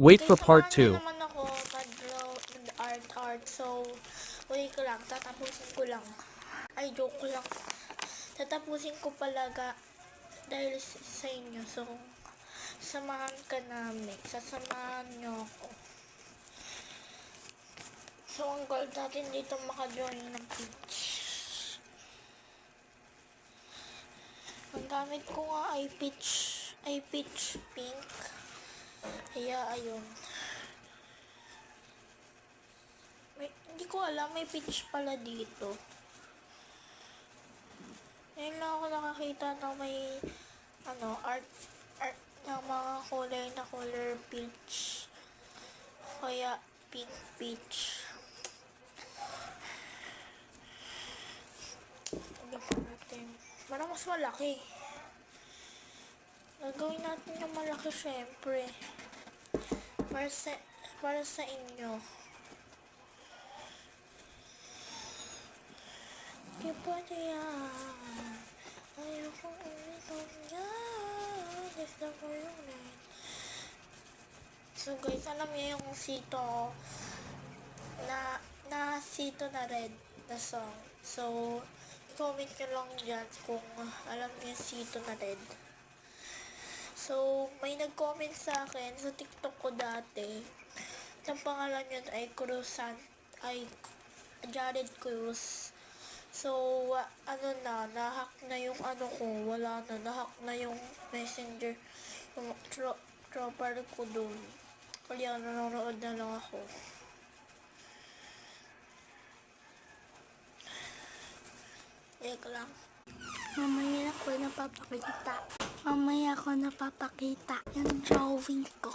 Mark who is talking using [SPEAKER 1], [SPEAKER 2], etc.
[SPEAKER 1] Wait
[SPEAKER 2] Guys,
[SPEAKER 1] for part
[SPEAKER 2] samahan niyo
[SPEAKER 1] 2.
[SPEAKER 2] naman ako mag-draw, mag-art. So, huli ko lang, tatapusin ko lang. Ay, joke lang. Tatapusin ko palaga dahil sa inyo. So, samahan ka namin. Sasamahan niyo ako. So, ang goal natin dito maka-join ng peach. Ang gamit ko nga ay peach pink. Kaya, ayun. Hindi ko alam, may peach pala dito. Ngayon lang ako nakakita na may art ng mga kulay na color peach. Kaya pink peach. Ano pa natin? Parang mas malaki. Gagawin natin yung malaki syempre. Para sa inyo. Iba yan. Ayoko umitong yan. Gusto ko yung red. So guys, alam niyo yung sito na sito na red na song. So, comment nyo lang dyan kung alam niyo yung sito na red. So, may nag-comment sa akin sa TikTok ko dati. Ang pangalan yun ay Jared Cruz. So, nahack na yung ko, wala na, nahack na yung messenger, yung tropper ko dun. Kaya nanonood na lang ako. Eka lang. Mamaya ako napapakita yung drawing ko.